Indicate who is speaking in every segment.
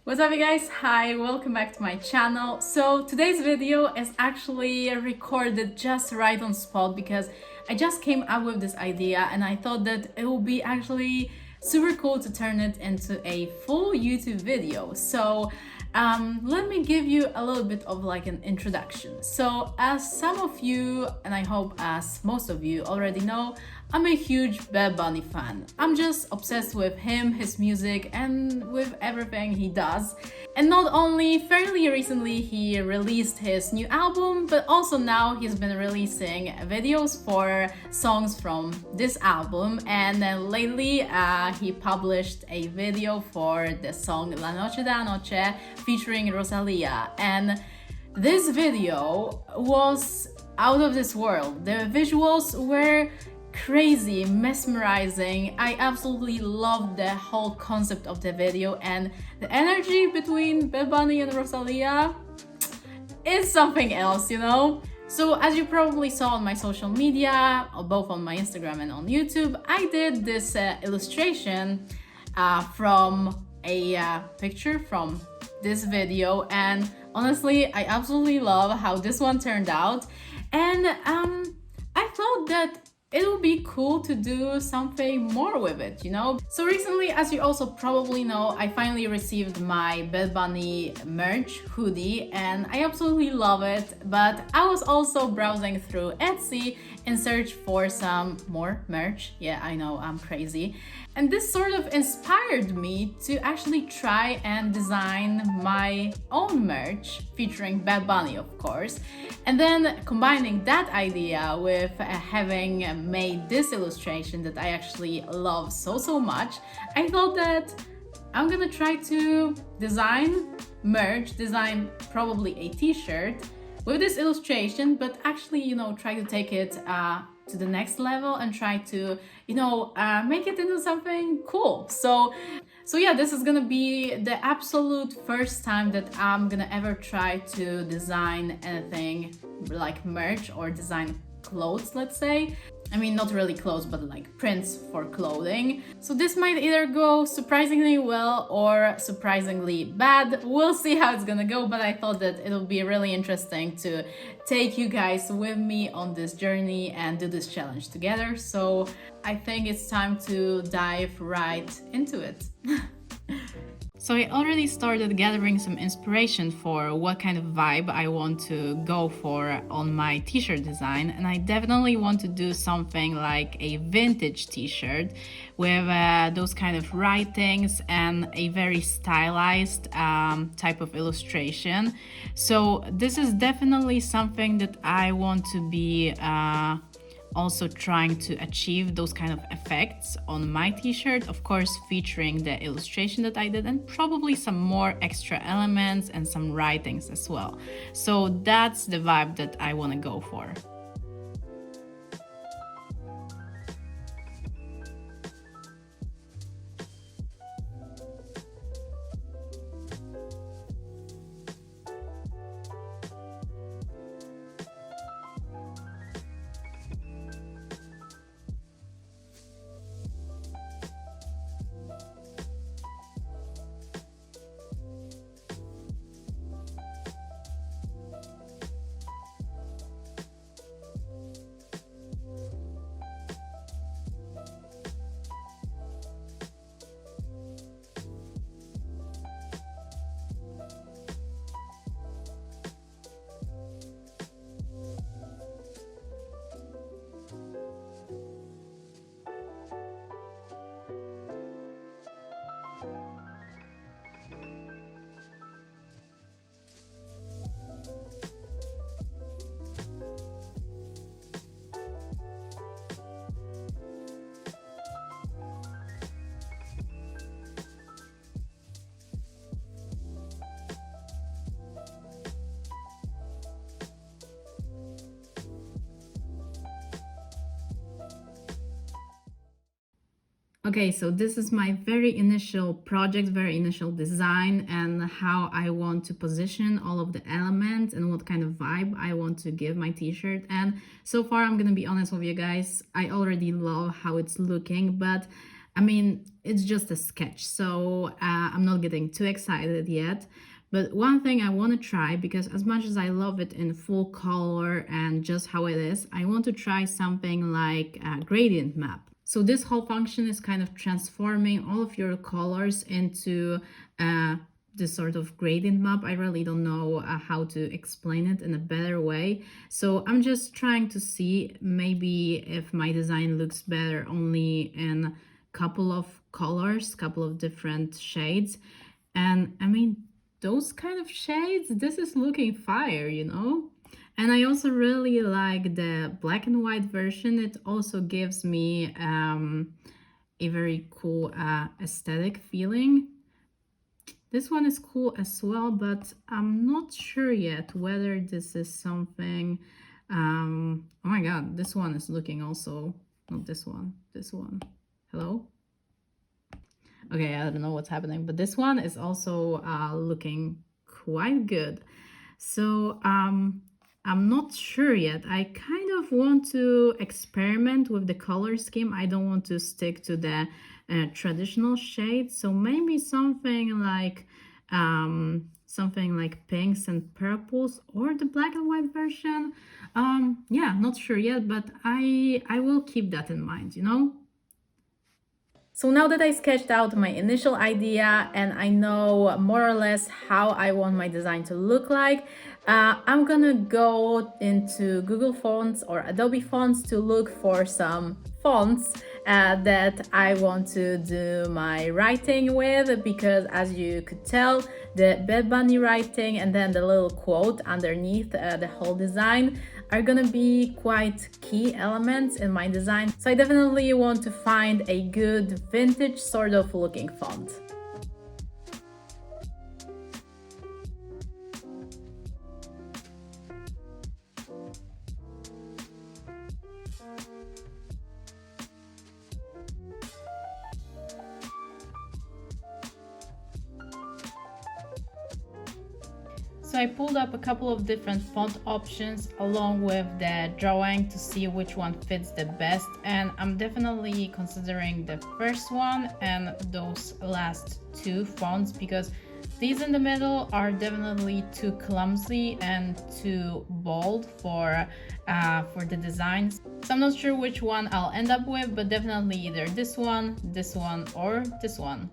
Speaker 1: What's up you guys? Hi, welcome back to my channel. So today's video is actually recorded just right on spot because I just came up with this idea and I thought that it would be actually super cool to turn it into a full YouTube video. So let me give you a little bit of like an introduction. So as some of you, and I hope as most of you already know, I'm a huge Bad Bunny fan. I'm just obsessed with him, his music, and with everything he does. And not only fairly recently he released his new album, but also now he's been releasing videos for songs from this album. And then lately he published a video for the song La Noche de la Noche featuring Rosalia. And this video was out of this world. The visuals were crazy, mesmerizing. I absolutely loved the whole concept of the video, and the energy between Bad Bunny and Rosalia is something else, you know? So as you probably saw on my social media, both on my Instagram and on YouTube, I did this illustration from a picture from this video, and honestly, I absolutely love how this one turned out. And I thought that it would be cool to do something more with it, you know? So recently, as you also probably know, I finally received my Bad Bunny merch hoodie and I absolutely love it. But I was also browsing through Etsy in search for some more merch. Yeah, I know, I'm crazy. And this sort of inspired me to actually try and design my own merch featuring Bad Bunny, of course. And then combining that idea with having made this illustration that I actually love so much, I thought that I'm gonna try to design merch, design probably a t-shirt with this illustration, but actually, you know, try to take it to the next level and try to, you know, make it into something cool. So yeah, this is gonna be the absolute first time that I'm gonna ever try to design anything like merch or design clothes, let's say. I mean, not really clothes, but like prints for clothing. So this might either go surprisingly well or surprisingly bad. We'll see how it's gonna go, but I thought that it'll be really interesting to take you guys with me on this journey and do this challenge together. So I think it's time to dive right into it. So I already started gathering some inspiration for what kind of vibe I want to go for on my t-shirt design, and I definitely want to do something like a vintage t-shirt with those kind of writings and a very stylized type of illustration. So this is definitely something that I want to be also trying to achieve those kind of effects on my t-shirt, of course featuring the illustration that I did and probably some more extra elements and some writings as well. So that's the vibe that I want to go for. Okay, so this is my very initial project, very initial design, and how I want to position all of the elements and what kind of vibe I want to give my t-shirt. And so far, I'm gonna be honest with you guys, I already love how it's looking, but I mean, it's just a sketch, so I'm not getting too excited yet. But one thing I want to try, because as much as I love it in full color and just how it is, I want to try something like a gradient map. So this whole function is kind of transforming all of your colors into this sort of gradient map. I really don't know how to explain it in a better way. So I'm just trying to see maybe if my design looks better only in couple of colors, couple of different shades. And I mean, those kind of shades, this is looking fire, you know? And I also really like the black and white version. It also gives me a very cool aesthetic feeling. This one is cool as well, but I'm not sure yet whether this is something. Oh my god, this one is looking also, not this one, this one. Hello? Okay, I don't know what's happening, but this one is also looking quite good. So I'm not sure yet. I kind of want to experiment with the color scheme. I don't want to stick to the traditional shades. So maybe something like pinks and purples, or the black and white version. Yeah, not sure yet, but I will keep that in mind, you know? So now that I sketched out my initial idea and I know more or less how I want my design to look like, I'm gonna go into Google Fonts or Adobe Fonts to look for some fonts that I want to do my writing with, because as you could tell, the Bed Bunny writing and then the little quote underneath the whole design are gonna be quite key elements in my design. So I definitely want to find a good vintage sort of looking font. So I pulled up a couple of different font options along with the drawing to see which one fits the best, and I'm definitely considering the first one and those last two fonts, because these in the middle are definitely too clumsy and too bold for the designs. So I'm not sure which one I'll end up with, but definitely either this one, or this one.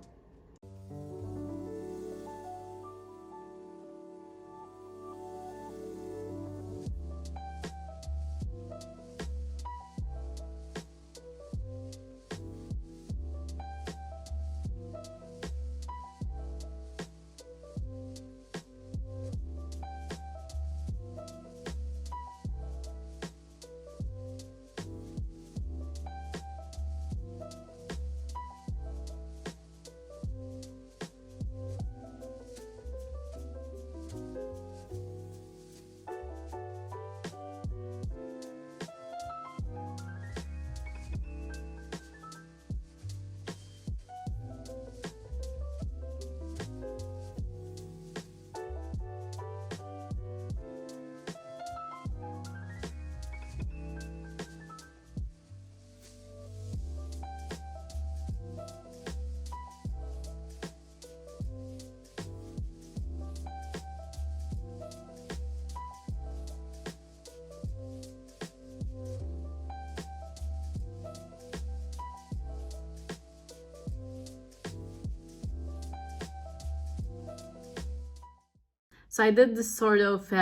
Speaker 1: So I did this sort of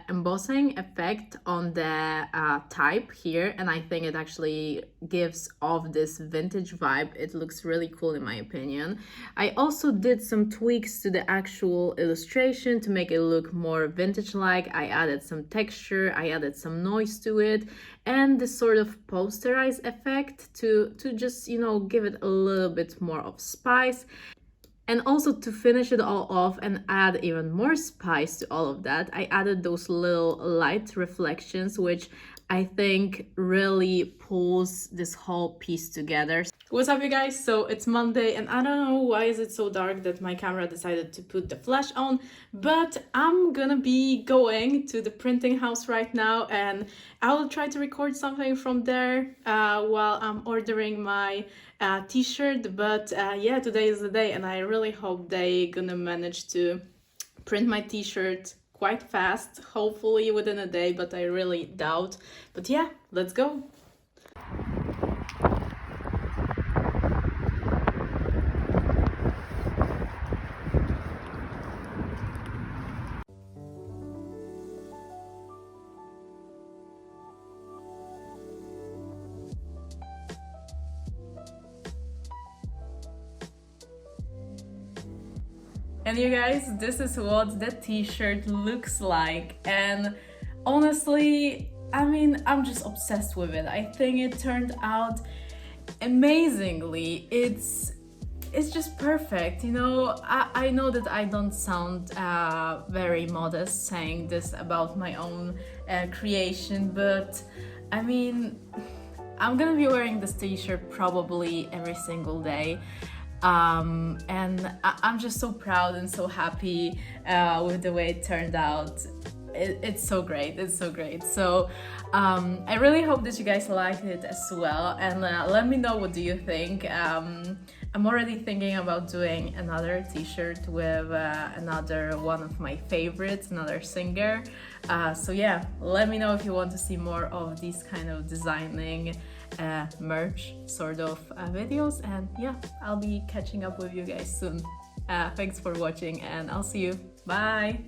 Speaker 1: embossing effect on the type here, and I think it actually gives off this vintage vibe. It looks really cool in my opinion. I also did some tweaks to the actual illustration to make it look more vintage-like. I added some texture, I added some noise to it, and this sort of posterized effect to just, you know, give it a little bit more of spice. And also to finish it all off and add even more spice to all of that, I added those little light reflections, which I think really pulls this whole piece together. What's up, you guys? So it's Monday and I don't know why is it so dark that my camera decided to put the flash on, but I'm gonna be going to the printing house right now and I will try to record something from there while I'm ordering my t-shirt. But yeah, today is the day and I really hope they gonna manage to print my t-shirt quite fast, hopefully within a day, but I really doubt. But yeah, let's go. And you guys, this is what the t-shirt looks like. And honestly, I mean, I'm just obsessed with it. I think it turned out amazingly. It's just perfect. You know, I know that I don't sound very modest saying this about my own creation, but I mean, I'm gonna be wearing this t-shirt probably every single day. And I'm just so proud and so happy with the way it turned out. It's so great, it's so great. So I really hope that you guys liked it as well, and let me know what do you think. I'm already thinking about doing another t-shirt with another one of my favorites, another singer. So yeah, let me know if you want to see more of these kind of designing merch sort of videos, and yeah, I'll be catching up with you guys soon. Thanks for watching and I'll see you. Bye.